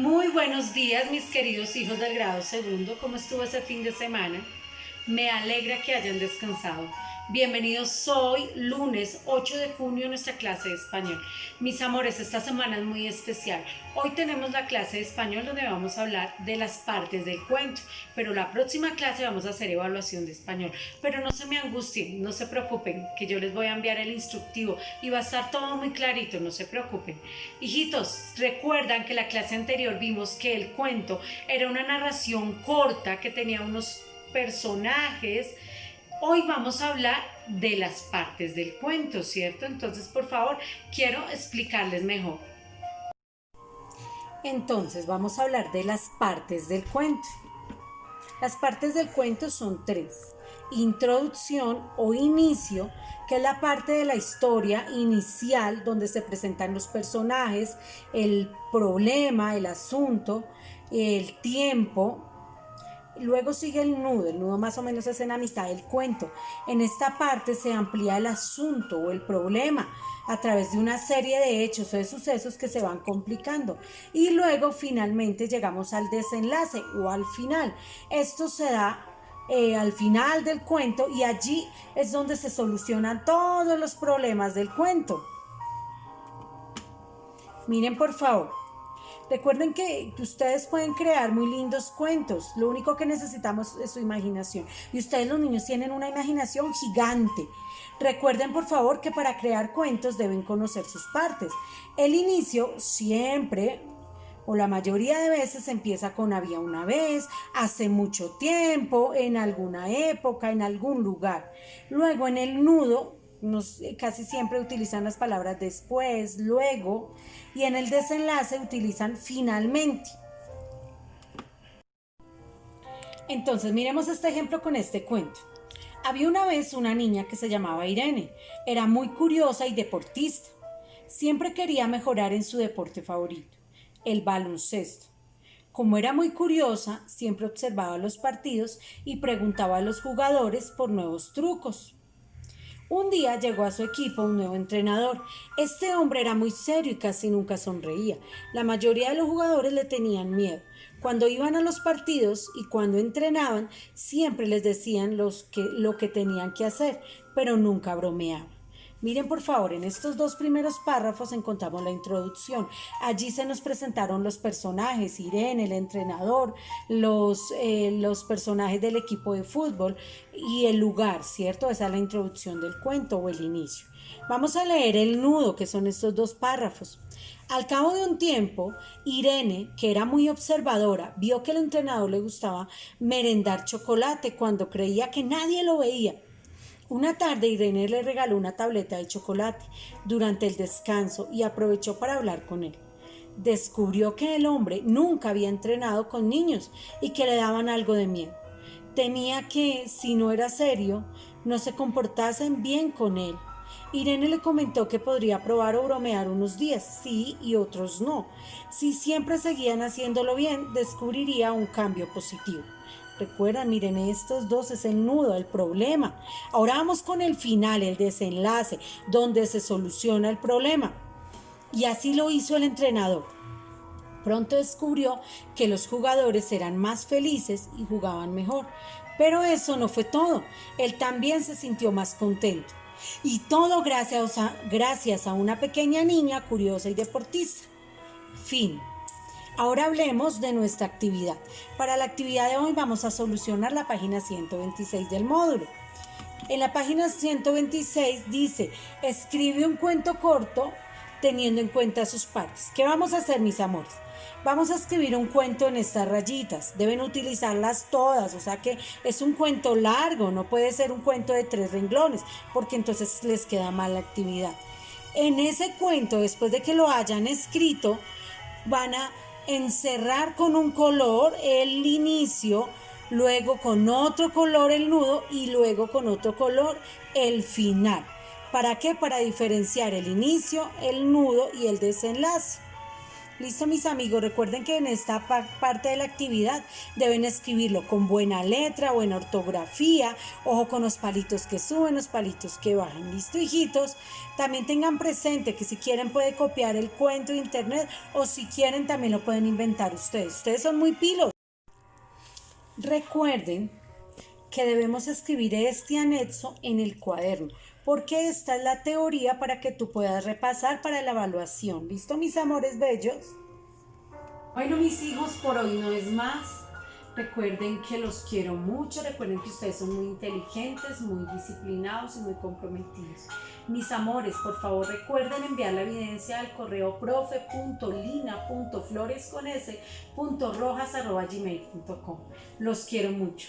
Muy buenos días, mis queridos hijos del grado segundo. ¿Cómo estuvo ese fin de semana? Me alegra que hayan descansado. Bienvenidos hoy, lunes 8 de junio, a nuestra clase de español. Mis amores, esta semana es muy especial. Hoy tenemos la clase de español donde vamos a hablar de las partes del cuento, pero la próxima clase vamos a hacer evaluación de español. Pero no se me angustien, no se preocupen, que yo les voy a enviar el instructivo y va a estar todo muy clarito, no se preocupen. Hijitos, recuerdan que la clase anterior vimos que el cuento era una narración corta que tenía unos personajes. Hoy vamos a hablar de las partes del cuento, ¿cierto? Entonces, por favor, quiero explicarles mejor. Entonces, vamos a hablar de las partes del cuento. Las partes del cuento son tres. Introducción o inicio, que es la parte de la historia inicial donde se presentan los personajes, el problema, el asunto, el tiempo. Luego sigue el nudo más o menos es en la mitad del cuento. En esta parte se amplía el asunto o el problema a través de una serie de hechos o de sucesos que se van complicando. Y luego finalmente llegamos al desenlace o al final. Esto se da al final del cuento y allí es donde se solucionan todos los problemas del cuento. Miren por favor. Recuerden que ustedes pueden crear muy lindos cuentos. Lo único que necesitamos es su imaginación. Y ustedes, los niños, tienen una imaginación gigante. Recuerden, por favor, que para crear cuentos deben conocer sus partes. El inicio siempre, o la mayoría de veces, empieza con había una vez, hace mucho tiempo, en alguna época, en algún lugar. Luego, en el nudo, casi siempre utilizan las palabras después, luego, y en el desenlace utilizan finalmente. Entonces, miremos este ejemplo con este cuento. Había una vez una niña que se llamaba Irene. Era muy curiosa y deportista. Siempre quería mejorar en su deporte favorito, el baloncesto. Como era muy curiosa, siempre observaba los partidos y preguntaba a los jugadores por nuevos trucos. Un día llegó a su equipo un nuevo entrenador. Este hombre era muy serio y casi nunca sonreía. La mayoría de los jugadores le tenían miedo. Cuando iban a los partidos y cuando entrenaban, siempre les decían lo que tenían que hacer, pero nunca bromeaban. Miren por favor, en estos dos primeros párrafos encontramos la introducción. Allí se nos presentaron los personajes, Irene, el entrenador, los personajes del equipo de fútbol y el lugar, ¿cierto? Esa es la introducción del cuento o el inicio. Vamos a leer el nudo, que son estos dos párrafos. Al cabo de un tiempo, Irene, que era muy observadora, vio que al entrenador le gustaba merendar chocolate cuando creía que nadie lo veía. Una tarde Irene le regaló una tableta de chocolate durante el descanso y aprovechó para hablar con él. Descubrió que el hombre nunca había entrenado con niños y que le daban algo de miedo. Temía que, si no era serio, no se comportasen bien con él. Irene le comentó que podría probar o bromear unos días, sí y otros no. Si siempre seguían haciéndolo bien, descubriría un cambio positivo. Recuerdan, miren, estos dos es el nudo, el problema. Ahora vamos con el final, el desenlace, donde se soluciona el problema. Y así lo hizo el entrenador. Pronto descubrió que los jugadores eran más felices y jugaban mejor. Pero eso no fue todo. Él también se sintió más contento. Y todo gracias a una pequeña niña curiosa y deportista. Fin. Ahora hablemos de nuestra actividad. Para la actividad de hoy vamos a solucionar la página 126 del módulo. En la página 126 dice, escribe un cuento corto teniendo en cuenta sus partes. ¿Qué vamos a hacer, mis amores? Vamos a escribir un cuento en estas rayitas. Deben utilizarlas todas, o sea que es un cuento largo, no puede ser un cuento de 3 renglones, porque entonces les queda mal la actividad. En ese cuento, después de que lo hayan escrito, van a encerrar con un color el inicio, luego con otro color el nudo y luego con otro color el final. ¿Para qué? Para diferenciar el inicio, el nudo y el desenlace. Listo, mis amigos, recuerden que en esta parte de la actividad deben escribirlo con buena letra, buena ortografía, ojo con los palitos que suben, los palitos que bajan. Listo, hijitos. También tengan presente que si quieren pueden copiar el cuento de internet o si quieren también lo pueden inventar ustedes. Ustedes son muy pilos. Recuerden que debemos escribir este anexo en el cuaderno, porque esta es la teoría para que tú puedas repasar para la evaluación. ¿Listo, mis amores bellos? Bueno, mis hijos, por hoy no es más. Recuerden que los quiero mucho, recuerden que ustedes son muy inteligentes, muy disciplinados y muy comprometidos. Mis amores, por favor recuerden enviar la evidencia al correo profe.lina.flores.rojas@gmail.com. Los quiero mucho.